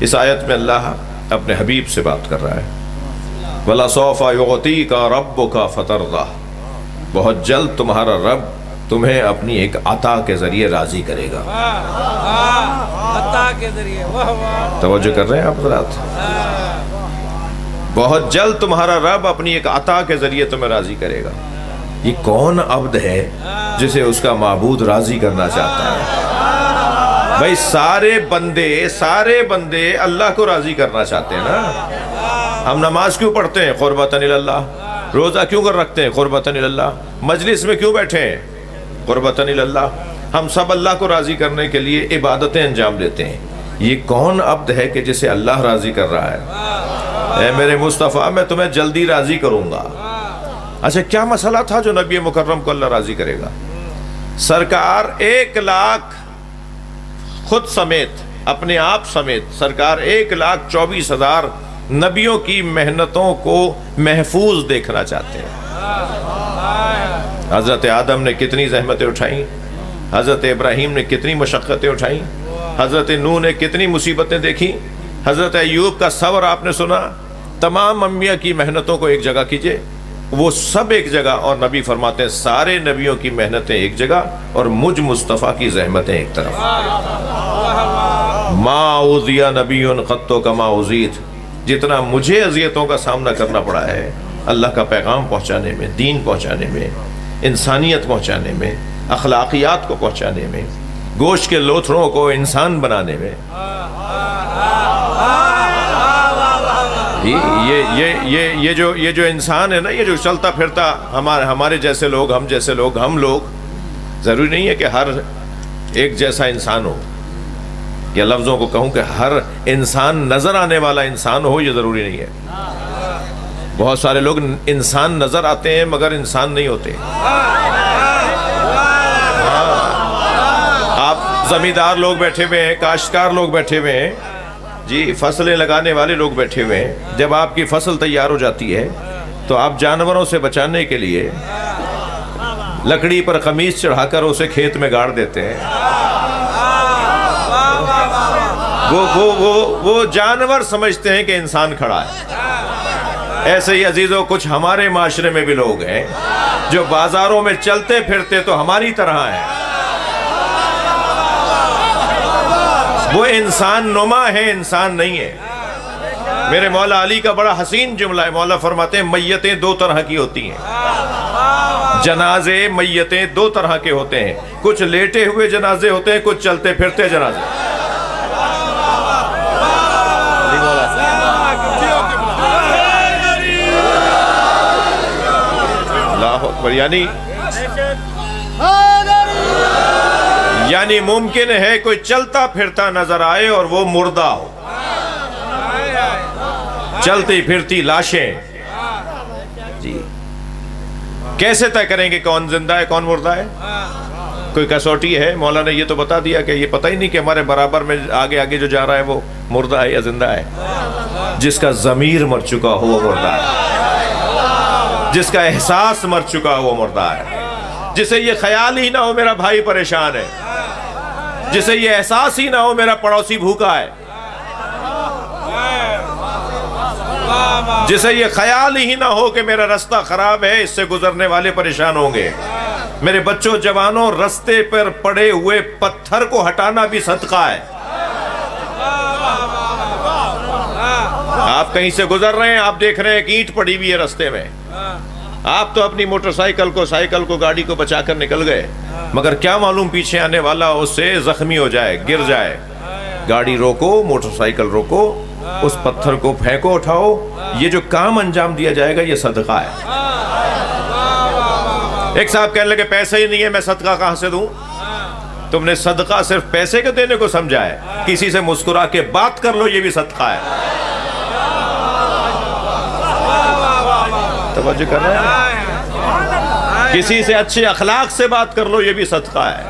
اس آیت میں اللہ اپنے حبیب سے بات کر رہا ہے، وَلَسَوْفَ يُعْطِيكَ رَبُّكَ فَتَرْضَىٰ، بہت جلد تمہارا رب تمہیں اپنی ایک عطا کے ذریعے راضی کرے گا۔ عطا کے ذریعے، توجہ کر رہے ہیں آپ حضرات؟ بہت جلد تمہارا رب اپنی ایک عطا کے ذریعے تمہیں راضی کرے گا۔ یہ کون عبد ہے جسے اس کا معبود راضی کرنا چاہتا ہے؟ بھائی سارے بندے اللہ کو راضی کرنا چاہتے ہیں نا۔ ہم نماز کیوں پڑھتے ہیں؟ قربتاً اللہ۔ روزہ کیوں کر رکھتے ہیں؟ قربتاً اللہ۔ مجلس میں کیوں بیٹھے ہیں؟ قربتاً اللہ۔ ہم سب اللہ کو راضی کرنے کے لیے عبادتیں انجام دیتے ہیں۔ یہ کون عبد ہے کہ جسے اللہ راضی کر رہا ہے؟ اے میرے مصطفیٰ، میں تمہیں جلدی راضی کروں گا۔ اچھا کیا مسئلہ تھا جو نبی مکرم کو اللہ راضی کرے گا؟ سرکار 1,00,000 خود سمیت، اپنے آپ سمیت، سرکار 1,24,000 نبیوں کی محنتوں کو محفوظ دیکھنا چاہتے ہیں۔ حضرت آدم نے کتنی زحمتیں اٹھائیں، حضرت ابراہیم نے کتنی مشقتیں اٹھائیں، حضرت نوح نے کتنی مصیبتیں دیکھیں، حضرت ایوب کا صبر آپ نے سنا۔ تمام انبیاء کی محنتوں کو ایک جگہ کیجئے، وہ سب ایک جگہ، اور نبی فرماتے ہیں سارے نبیوں کی محنتیں ایک جگہ اور مجھ مصطفیٰ کی زحمتیں ایک طرف۔ ما اوذی نبی قط کما اوذیت، جتنا مجھے اذیتوں کا سامنا کرنا پڑا ہے اللہ کا پیغام پہنچانے میں، دین پہنچانے میں، انسانیت پہنچانے میں، اخلاقیات کو پہنچانے میں، گوشت کے لوتھڑوں کو انسان بنانے میں، یہ جو انسان ہے نا، یہ جو چلتا پھرتا ہمارے جیسے لوگ، ہم جیسے لوگ، ہم لوگ، ضروری نہیں ہے کہ ہر ایک جیسا انسان ہو، یا لفظوں کو کہوں کہ ہر انسان نظر آنے والا انسان ہو، یہ ضروری نہیں ہے۔ بہت سارے لوگ انسان نظر آتے ہیں مگر انسان نہیں ہوتے۔ آپ زمیندار لوگ بیٹھے ہوئے ہیں، کاشتکار لوگ بیٹھے ہوئے ہیں، جی فصلیں لگانے والے لوگ بیٹھے ہوئے ہیں۔ جب آپ کی فصل تیار ہو جاتی ہے تو آپ جانوروں سے بچانے کے لیے لکڑی پر قمیص چڑھا کر اسے کھیت میں گاڑ دیتے ہیں۔ وہ جانور سمجھتے ہیں کہ انسان کھڑا ہے۔ ایسے ہی عزیزوں کچھ ہمارے معاشرے میں بھی لوگ ہیں جو بازاروں میں چلتے پھرتے تو ہماری طرح ہیں، وہ انسان نما ہے، انسان نہیں ہے۔ میرے مولا علی کا بڑا حسین جملہ ہے، مولا فرماتے ہیں میتیں دو طرح کی ہوتی ہیں، جنازے میتیں دو طرح کے ہوتے ہیں، کچھ لیٹے ہوئے جنازے ہوتے ہیں، کچھ چلتے پھرتے جنازے۔ اللہ اکبر۔ یعنی ممکن ہے کوئی چلتا پھرتا نظر آئے اور وہ مردہ ہو، چلتی پھرتی لاشیں۔ جی کیسے طے کریں گے کون زندہ ہے کون مردہ ہے؟ کوئی کسوٹی ہے؟ مولا نے یہ تو بتا دیا کہ یہ پتہ ہی نہیں کہ ہمارے برابر میں آگے آگے جو جا رہا ہے وہ مردہ ہے یا زندہ ہے۔ جس کا ضمیر مر چکا ہو وہ مردہ ہے، جس کا احساس مر چکا ہو وہ مردہ ہے، جسے یہ خیال ہی نہ ہو میرا بھائی پریشان ہے، جسے یہ احساس ہی نہ ہو میرا پڑوسی بھوکا ہے، جسے یہ خیال ہی نہ ہو کہ میرا رستہ خراب ہے، اس سے گزرنے والے پریشان ہوں گے۔ میرے بچوں جوانوں، رستے پر پڑے ہوئے پتھر کو ہٹانا بھی صدقہ ہے۔ آپ کہیں سے گزر رہے ہیں، آپ دیکھ رہے ہیں کہ اینٹ پڑی ہوئی ہے رستے میں، آپ تو اپنی موٹر سائیکل کو، سائیکل کو، گاڑی کو بچا کر نکل گئے، مگر کیا معلوم پیچھے آنے والا اس سے زخمی ہو جائے، گر جائے۔ گاڑی روکو، موٹر سائیکل روکو، اس پتھر کو پھینکو، اٹھاؤ، یہ جو کام انجام دیا جائے گا یہ صدقہ ہے۔ ایک صاحب کہنے لگے پیسے ہی نہیں ہے، میں صدقہ کہاں سے دوں؟ تم نے صدقہ صرف پیسے کے دینے کو سمجھا ہے؟ کسی سے مسکرا کے بات کر لو، یہ بھی صدقہ ہے۔ توجہ کر رہے ہیں؟ کسی سے اچھے اخلاق سے بات کر لو، یہ بھی صدقہ ہے۔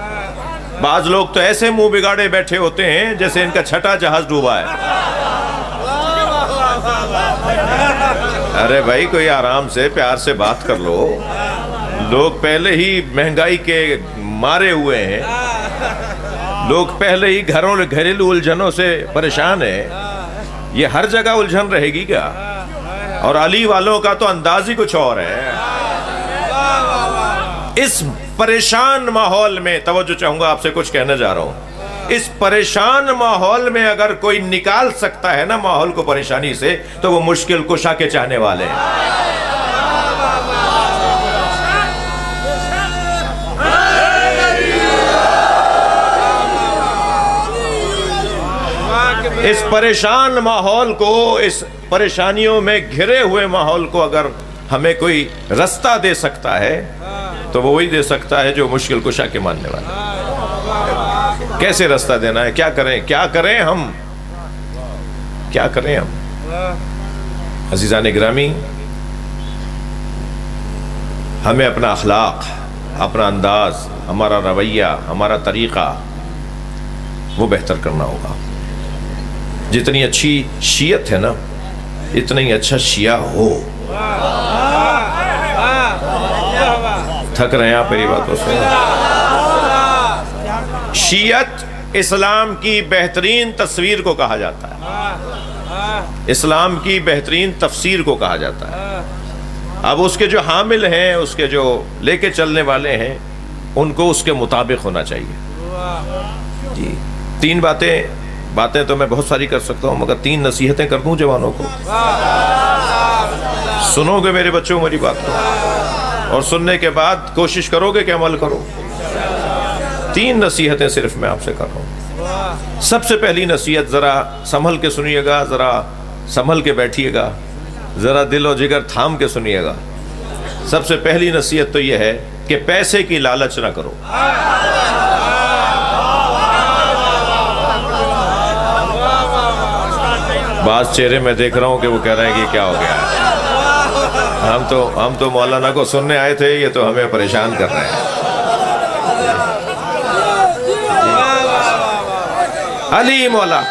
بعض لوگ تو ایسے منہ بگاڑے بیٹھے ہوتے ہیں جیسے ان کا چھٹا جہاز ڈوبا ہے۔ ارے بھائی کوئی آرام سے پیار سے بات کر لو، لوگ پہلے ہی مہنگائی کے مارے ہوئے ہیں، لوگ پہلے ہی گھریلو الجھنوں سے پریشان ہیں، یہ ہر جگہ الجھن رہے گی کیا؟ اور علی والوں کا تو انداز ہی کچھ اور ہے۔ اس پریشان ماحول میں توجہ چاہوں گا، آپ سے کچھ کہنا جا رہا ہوں، اس پریشان ماحول میں اگر کوئی نکال سکتا ہے نا ماحول کو پریشانی سے، تو وہ مشکل کشا کے چاہنے والے ہیں۔ اس پریشان ماحول کو، اس پریشانیوں میں گھرے ہوئے ماحول کو اگر ہمیں کوئی رستہ دے سکتا ہے تو وہ وہی دے سکتا ہے جو مشکل کشا کے ماننے والا۔ کیسے رستہ دینا ہے؟ کیا کریں؟ کیا کریں ہم؟ کیا کریں ہم؟ عزیزان گرامی، ہمیں اپنا اخلاق، اپنا انداز، ہمارا رویہ، ہمارا طریقہ وہ بہتر کرنا ہوگا۔ جتنی اچھی شیعت ہے نا، اتنا ہی اچھا شیعہ ہو۔ تھک رہے ہیں آپ میری باتوں سے؟ شیعت اسلام کی بہترین تصویر کو کہا جاتا ہے، اسلام کی بہترین تفسیر کو کہا جاتا ہے۔ اب اس کے جو حامل ہیں، اس کے جو لے کے چلنے والے ہیں، ان کو اس کے مطابق ہونا چاہیے۔ جی، تین باتیں تو میں بہت ساری کر سکتا ہوں، مگر تین نصیحتیں کر دوں جوانوں کو۔ سنو گے میرے بچوں میری بات کو، اور سننے کے بعد کوشش کرو گے کہ عمل کرو۔ تین نصیحتیں صرف میں آپ سے کر رہا ہوں۔ سب سے پہلی نصیحت، ذرا سنبھل کے سنیے گا، ذرا سنبھل کے بیٹھیے گا، ذرا دل و جگر تھام کے سنیے گا۔ سب سے پہلی نصیحت تو یہ ہے کہ پیسے کی لالچ نہ کرو۔ بعض چہرے میں دیکھ رہا ہوں کہ وہ کہہ رہے ہیں کہ کیا ہو گیا ہے، ہم تو مولانا کو سننے آئے تھے، یہ تو ہمیں پریشان کر رہے ہیں۔ علی مولا،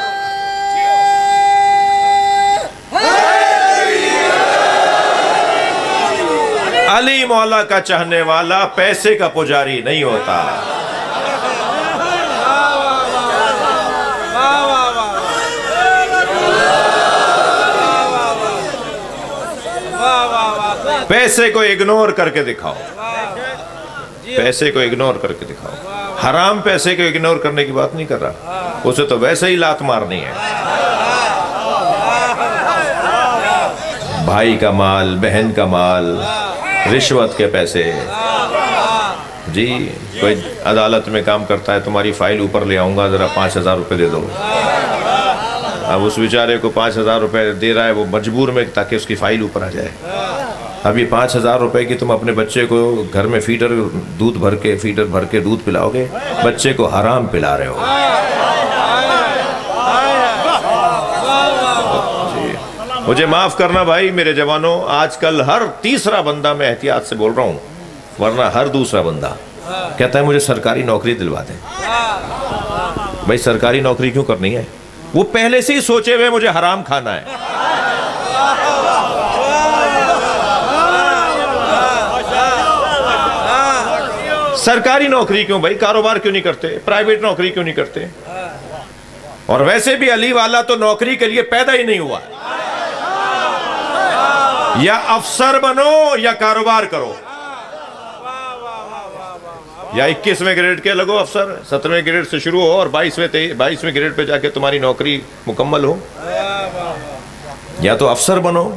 علی مولا کا چاہنے والا پیسے کا پجاری نہیں ہوتا۔ پیسے کو اگنور کر کے دکھاؤ، پیسے کو اگنور کر کے دکھاؤ۔ حرام پیسے کو اگنور کرنے کی بات نہیں کر رہا، اسے تو ویسے ہی لات مارنی ہے۔ بھائی کا مال، بہن کا مال، رشوت کے پیسے، جی کوئی عدالت میں کام کرتا ہے، تمہاری فائل اوپر لے آؤں گا، ذرا 5,000 روپے دے دو۔ اب اس بیچارے کو 5,000 روپے دے رہا ہے وہ مجبور میں، تاکہ اس کی فائل اوپر آ جائے۔ اب یہ 5,000 روپے کی تم اپنے بچے کو گھر میں فیڈر بھر کے دودھ پلاؤ گے، بچے کو حرام پلا رہے ہو۔ مجھے معاف کرنا بھائی میرے جوانوں، آج کل ہر تیسرا بندہ، میں احتیاط سے بول رہا ہوں ورنہ ہر دوسرا بندہ کہتا ہے مجھے سرکاری نوکری دلوا دیں۔ بھائی سرکاری نوکری کیوں کرنی ہے؟ وہ پہلے سے ہی سوچے ہوئے مجھے حرام کھانا ہے۔ سرکاری نوکری کیوں بھائی؟ کاروبار کیوں نہیں کرتے؟ پرائیویٹ نوکری کیوں نہیں کرتے؟ اور ویسے بھی علی والا تو نوکری کے لیے پیدا ہی نہیں ہوا، یا افسر بنو یا کاروبار کرو، یا 21ویں گریڈ کے لگو افسر، 17ویں گریڈ سے شروع ہو اور 22ویں گریڈ پہ جا کے تمہاری نوکری مکمل ہو، یا تو افسر بنو۔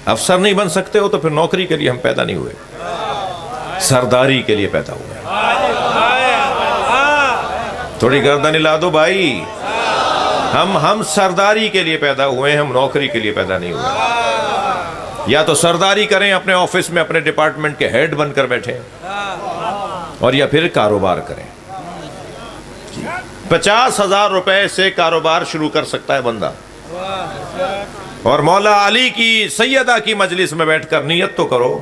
افسر نہیں بن سکتے ہو تو پھر نوکری کے لیے ہم پیدا نہیں ہوئے، سرداری کے لیے پیدا ہوئے۔ تھوڑی گردن ہلا دو بھائی، ہم سرداری کے لیے پیدا ہوئے ہیں، ہم نوکری کے لیے پیدا نہیں ہوئے۔ یا تو سرداری کریں اپنے آفس میں، اپنے ڈپارٹمنٹ کے ہیڈ بن کر بیٹھیں، اور یا پھر کاروبار کریں۔ 50,000 روپے سے کاروبار شروع کر سکتا ہے بندہ، اور مولا علی کی سیدہ کی مجلس میں بیٹھ کر نیت تو کرو،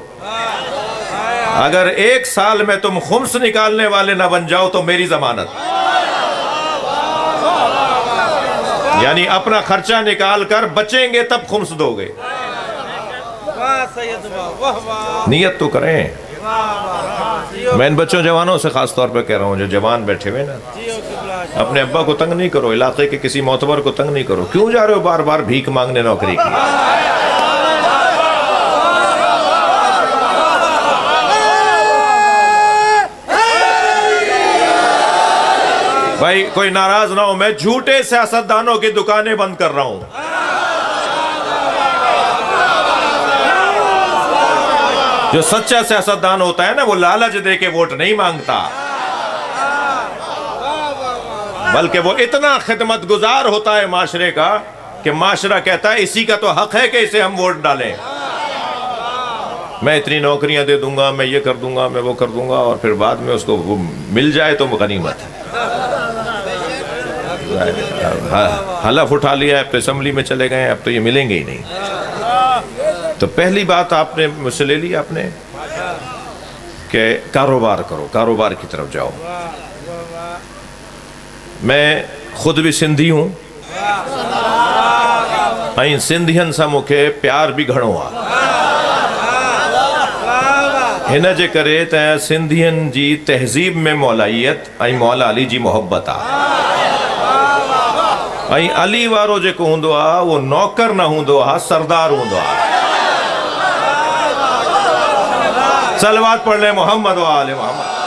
اگر 1 سال میں تم خمس نکالنے والے نہ بن جاؤ تو میری ضمانت، یعنی اپنا خرچہ نکال کر بچیں گے تب خمس دو گے۔ نیت تو کریں۔ میں ان بچوں جوانوں سے خاص طور پہ کہہ رہا ہوں جو جوان بیٹھے ہوئے نا، اپنے ابا کو تنگ نہیں کرو، علاقے کے کسی معتبر کو تنگ نہیں کرو. کیوں جا رہے ہو بار بار بھیک مانگنے نوکری کی؟ بھائی کوئی ناراض نہ ہو، میں جھوٹے سیاستدانوں کی دکانیں بند کر رہا ہوں. جو سچا سیاستدان ہوتا ہے نا، وہ لالچ دے کے ووٹ نہیں مانگتا، بلکہ وہ اتنا خدمت گزار ہوتا ہے معاشرے کا کہ معاشرہ کہتا ہے اسی کا تو حق ہے کہ اسے ہم ووٹ ڈالیں. میں اتنی نوکریاں دے دوں گا، میں یہ کر دوں گا، میں وہ کر دوں گا، اور پھر بعد میں اس کو وہ مل جائے تو غنیمت ہے. حلف اٹھا لیا ہے، اب تو اسمبلی میں چلے گئے ہیں، اب تو یہ ملیں گے ہی نہیں. تو پہلی بات آپ نے مجھ سے لے لی آپ نے کہ کاروبار کرو، کاروبار کی طرف جاؤ. میں خود بھی سندھی ہوں، سندھین سا مکھے پیار بھی گھڑو آ. ہن جے کرے تے سندھین جی تہذیب میں مولائیت مولا علی جی محبت آ. علی وارو جے کو ہوندو آ وہ نوکر نہ ہوندو آ، سردار ہوندو آ. صلوات پڑھ لیں محمد و آل محمد.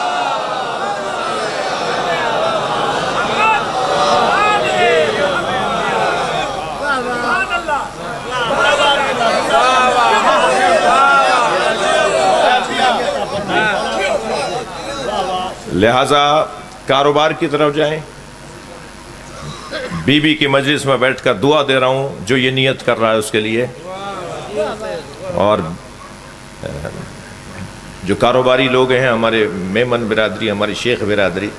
لہٰذا کاروبار کی طرف جائیں. بی بی کی مجلس میں بیٹھ کر دعا دے رہا ہوں جو یہ نیت کر رہا ہے اس کے لیے. اور جو کاروباری لوگ ہیں، ہمارے میمن برادری، ہماری شیخ برادری،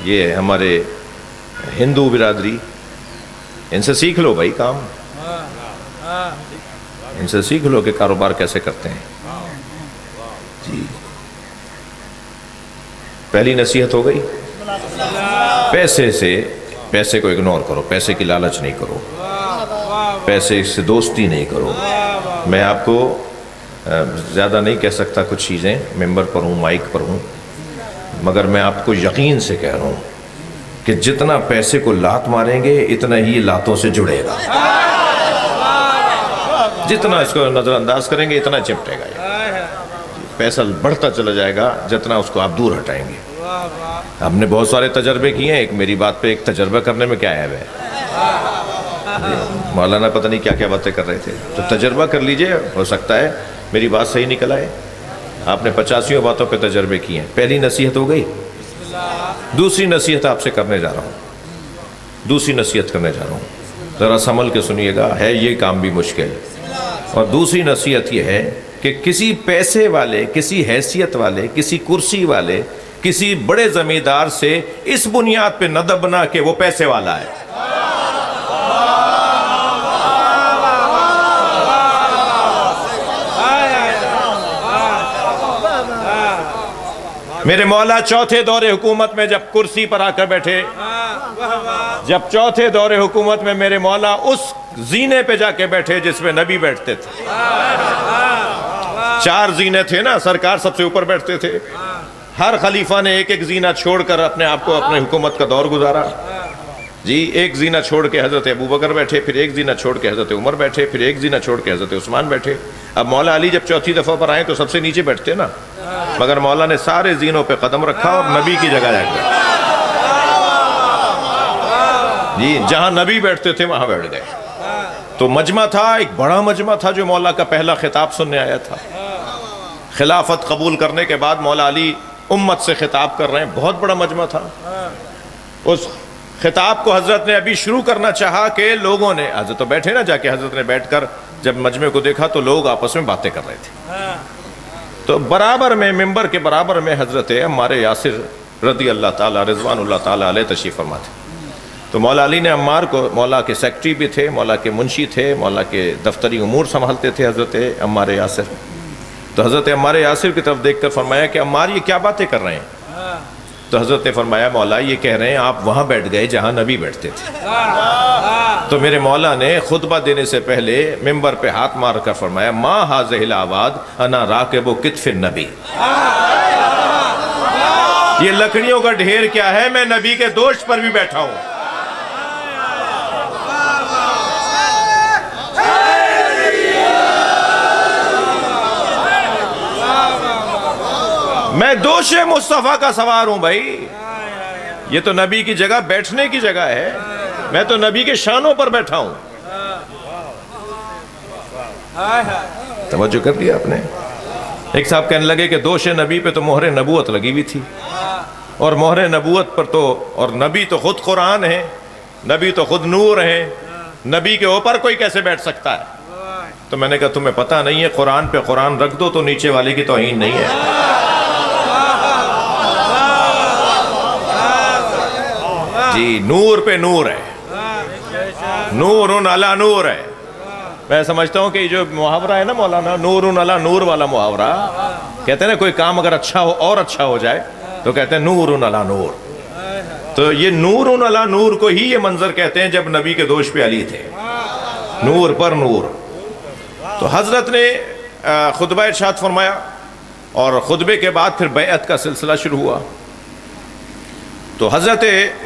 یہ ہمارے ہندو برادری، ان سے سیکھ لو بھائی کام، ان سے سیکھ لو کہ کاروبار کیسے کرتے ہیں. جی پہلی نصیحت ہو گئی، پیسے کو اگنور کرو، پیسے کی لالچ نہیں کرو، پیسے سے دوستی نہیں کرو. میں آپ کو زیادہ نہیں کہہ سکتا کچھ چیزیں، ممبر پر ہوں، مائک پر ہوں، مگر میں آپ کو یقین سے کہہ رہا ہوں کہ جتنا پیسے کو لات ماریں گے اتنا ہی لاتوں سے جڑے گا. جتنا اس کو نظر انداز کریں گے اتنا چپٹے گا. پیسہ بڑھتا چلا جائے گا جتنا اس کو آپ دور ہٹائیں گے. ہم نے بہت سارے تجربے کیے ہیں. ایک میری بات پہ ایک تجربہ کرنے میں کیا عیب ہے؟ مولانا پتہ نہیں کیا کیا باتیں کر رہے تھے. تو تجربہ کر لیجئے، ہو سکتا ہے میری بات صحیح نکل آئے. آپ نے 85 باتوں پہ تجربے کیے ہیں. پہلی نصیحت ہو گئی. دوسری نصیحت آپ سے کرنے جا رہا ہوں، دوسری نصیحت کرنے جا رہا ہوں، ذرا سنبھل کے سنیے گا، ہے یہ کام بھی مشکل. اور دوسری نصیحت یہ ہے کہ کسی پیسے والے، کسی حیثیت والے، کسی کرسی والے، کسی بڑے زمیندار سے اس بنیاد پہ نہ دبنا کہ وہ پیسے والا ہے. میرے مولا چوتھے دور حکومت میں جب کرسی پر آ کر بیٹھے، جب چوتھے دور حکومت میں میرے مولا اس زینے پہ جا کے بیٹھے جس میں نبی بیٹھتے تھے. 4 زینے تھے نا، سرکار سب سے اوپر بیٹھتے تھے. ہر خلیفہ نے ایک ایک زینہ چھوڑ کر اپنے آپ کو اپنے حکومت کا دور گزارا. جی ایک زینہ چھوڑ کے حضرت ابوبکر بیٹھے، پھر ایک زینہ چھوڑ کے حضرت عمر بیٹھے، پھر ایک زینہ چھوڑ کے حضرت عثمان بیٹھے. اب مولا علی جب چوتھی دفعہ پر آئے تو سب سے نیچے بیٹھتے نا، مگر مولا نے سارے زینوں پہ قدم رکھا اور نبی کی جگہ جا گئے. جی جہاں نبی بیٹھتے تھے وہاں بیٹھ گئے. تو مجمع تھا، ایک بڑا مجمع تھا جو مولا کا پہلا خطاب سننے آیا تھا. خلافت قبول کرنے کے بعد مولا علی امت سے خطاب کر رہے ہیں. بہت بڑا مجمع تھا. اس خطاب کو حضرت نے ابھی شروع کرنا چاہا کہ لوگوں نے، حضرت تو بیٹھے نا، جا کے حضرت نے بیٹھ کر جب مجمع کو دیکھا تو لوگ آپس میں باتیں کر رہے تھے. تو برابر میں، ممبر کے برابر میں حضرت عمار یاسر رضی اللہ تعالیٰ رضوان اللہ تعالیٰ علیہ تشریف فرما تھے. تو مولا علی نے عمار کو، مولا کے سیکٹری بھی تھے، مولا کے منشی تھے، مولا کے دفتری امور سنبھالتے تھے حضرت عمار یاسر. تو حضرت عمار یاسر کی طرف دیکھ کر فرمایا کہ عمار یہ کیا باتیں کر رہے ہیں؟ تو حضرت نے فرمایا مولا یہ کہہ رہے ہیں آپ وہاں بیٹھ گئے جہاں نبی بیٹھتے تھے. تو میرے مولا نے خطبہ دینے سے پہلے ممبر پہ ہاتھ مار کر فرمایا ما ھذہ الآباد انا راکب کتف النبی، یہ لکڑیوں کا ڈھیر کیا ہے، میں نبی کے دوشت پر بھی بیٹھا ہوں۔ میں دوش مصطفیٰ کا سوار ہوں بھائی، یہ تو نبی کی جگہ بیٹھنے کی جگہ ہے، میں تو نبی کے شانوں پر بیٹھا ہوں۔ توجہ کر لیا آپ نے؟ ایک صاحب کہنے لگے کہ دوش نبی پہ تو مہر نبوت لگی ہوئی تھی، اور مہر نبوت پر تو، اور نبی تو خود قرآن ہے، نبی تو خود نور ہے، نبی کے اوپر کوئی کیسے بیٹھ سکتا ہے؟ تو میں نے کہا تمہیں پتہ نہیں ہے، قرآن پہ قرآن رکھ دو تو نیچے والے کی توہین نہیں ہے۔ جی نور پہ نور ہے، نور علی نور ہے۔ میں سمجھتا ہوں کہ یہ جو محاورہ ہے نا مولانا، نور علی نور والا محاورہ، کہتے ہیں نا کوئی کام اگر اچھا ہو اور اچھا ہو جائے تو کہتے ہیں نور علی نور، تو یہ نور علی نور کو ہی یہ منظر کہتے ہیں جب نبی کے دوش پہ علی تھے، نور پر نور۔ تو حضرت نے خطبہ ارشاد فرمایا، اور خطبے کے بعد پھر بیعت کا سلسلہ شروع ہوا۔ تو حضرت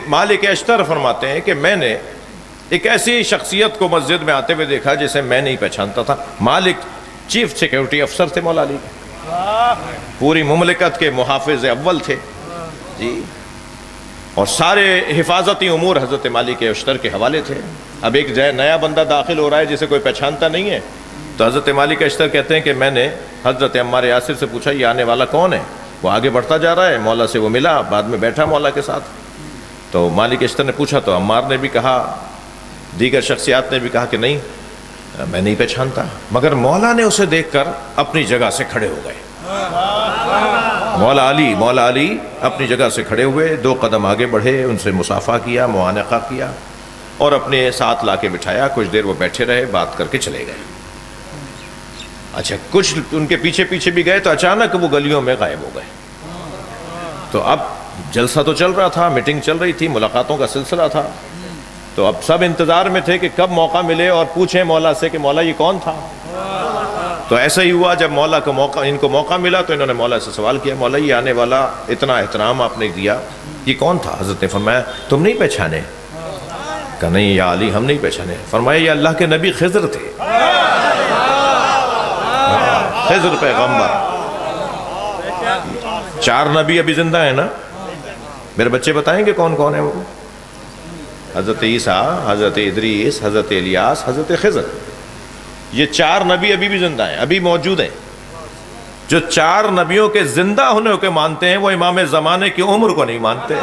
مالک اشتر فرماتے ہیں کہ میں نے ایک ایسی شخصیت کو مسجد میں آتے ہوئے دیکھا جسے میں نہیں پہچانتا تھا۔ مالک چیف سیکیورٹی افسر تھے مولا علی، پوری مملکت کے محافظ اول تھے جی، اور سارے حفاظتی امور حضرت مالک اشتر کے حوالے تھے۔ اب ایک نیا بندہ داخل ہو رہا ہے جسے کوئی پہچانتا نہیں ہے، تو حضرت مالک اشتر کہتے ہیں کہ میں نے حضرت عمار یاسر سے پوچھا یہ آنے والا کون ہے؟ وہ آگے بڑھتا جا رہا ہے، مولا سے وہ ملا، بعد میں بیٹھا مولا کے ساتھ۔ تو مالک اشتر نے پوچھا تو عمار نے بھی کہا، دیگر شخصیات نے بھی کہا کہ نہیں میں نہیں پہچانتا، مگر مولا نے اسے دیکھ کر اپنی جگہ سے کھڑے ہو گئے۔ مولا علی اپنی جگہ سے کھڑے ہوئے، 2 قدم آگے بڑھے، ان سے مصافحہ کیا، معانقہ کیا، اور اپنے ساتھ لا کے بٹھایا۔ کچھ دیر وہ بیٹھے رہے، بات کر کے چلے گئے۔ اچھا کچھ ان کے پیچھے پیچھے بھی گئے تو اچانک وہ گلیوں میں غائب ہو گئے۔ تو اب جلسہ تو چل رہا تھا، میٹنگ چل رہی تھی، ملاقاتوں کا سلسلہ تھا، تو اب سب انتظار میں تھے کہ کب موقع ملے اور پوچھیں مولا سے کہ مولا یہ کون تھا۔ تو ایسا ہی ہوا، جب مولا کو ان کو موقع ملا تو انہوں نے مولا سے سوال کیا، مولا یہ آنے والا اتنا احترام آپ نے دیا، یہ کون تھا؟ حضرت نے فرمایا تم نہیں پہچانے؟ کہا نہیں یا علی ہم نہیں پہچانے۔ فرمایا یہ اللہ کے نبی خضر تھے، خضر پیغمبر۔ 4 نبی ابھی زندہ ہیں نا، میرے بچے بتائیں گے کون کون ہیں وہ؟ حضرت عیسیٰ، حضرت ادریس، حضرت الیاس، حضرت خضر، یہ 4 نبی ابھی بھی زندہ ہیں، ابھی موجود ہیں۔ جو 4 نبیوں کے زندہ ہونے کو مانتے ہیں وہ امام زمانے کی عمر کو نہیں مانتے۔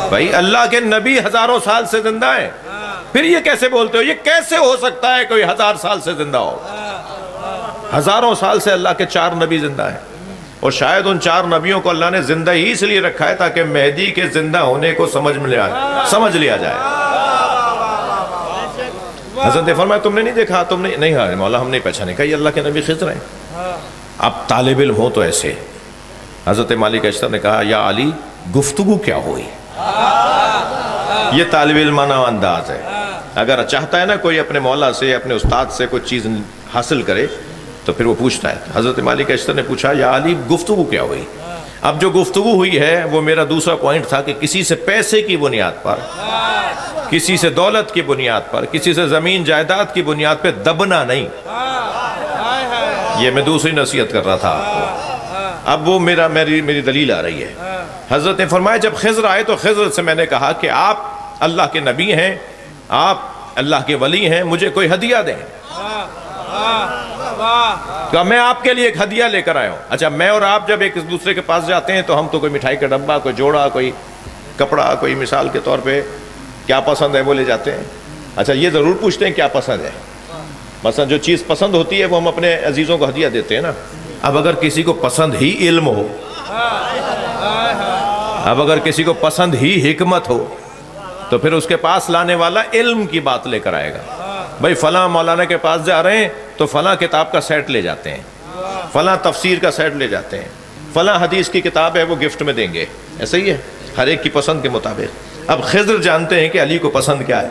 بھائی اللہ کے نبی ہزاروں سال سے زندہ ہیں، پھر یہ کیسے بولتے ہو؟ یہ کیسے ہو سکتا ہے کوئی 1000 سال سے زندہ ہو؟ ہزاروں سال سے اللہ کے 4 نبی زندہ ہیں، اور شاید ان 4 نبیوں کو اللہ نے زندہ ہی اس لیے رکھا ہے تاکہ مہدی کے زندہ ہونے کو سمجھ لیا جائے۔ حضرت نے فرمایا تم نے نہیں دیکھا؟ تم نے نہیں؟ ہاں مولا ہم نہیں پہچانے۔ کہا یہ اللہ کے نبی خضر ہیں۔ اب طالب علم ہو تو ایسے، حضرت مالک اشتر نے کہا یا علی گفتگو کیا ہوئی؟ یہ طالب علمانہ انداز ہے، اگر چاہتا ہے نا کوئی اپنے مولا سے، اپنے استاد سے کوئی چیز حاصل کرے تو پھر وہ پوچھتا ہے۔ حضرت مالک اشتر نے پوچھا یا علی گفتگو کیا ہوئی؟ اب جو گفتگو ہوئی ہے وہ میرا دوسرا پوائنٹ تھا کہ کسی سے پیسے کی بنیاد پر، کسی سے دولت کی بنیاد پر، کسی سے زمین جائیداد کی بنیاد پہ دبنا نہیں۔ یہ میں دوسری نصیحت کر رہا تھا آپ کو، اب وہ میری دلیل آ رہی ہے۔ حضرت نے فرمایا جب خضر آئے تو خضر سے میں نے کہا کہ آپ اللہ کے نبی ہیں، آپ اللہ کے ولی ہیں، مجھے کوئی ہدیہ دیں۔ کہ میں آپ کے لیے ایک ہدیہ لے کر آیا ہوں۔ اچھا میں اور آپ جب ایک دوسرے کے پاس جاتے ہیں تو ہم تو کوئی مٹھائی کا ڈبہ، کوئی جوڑا، کوئی کپڑا، کوئی مثال کے طور پہ کیا پسند ہے وہ لے جاتے ہیں۔ اچھا یہ ضرور پوچھتے ہیں کیا پسند ہے، مثلا جو چیز پسند ہوتی ہے وہ ہم اپنے عزیزوں کو ہدیہ دیتے ہیں نا۔ اب اگر کسی کو پسند ہی علم ہو، اب اگر کسی کو پسند ہی حکمت ہو تو پھر اس کے پاس لانے والا علم کی بات لے کر آئے گا۔ بھائی فلاں مولانا کے پاس جا رہے ہیں تو فلاں کتاب کا سیٹ لے جاتے ہیں، فلاں تفسیر کا سیٹ لے جاتے ہیں، فلاں حدیث کی کتاب ہے وہ گفٹ میں دیں گے۔ ایسا ہی ہے، ہر ایک کی پسند کے مطابق۔ اب خضر جانتے ہیں کہ علی کو پسند کیا ہے،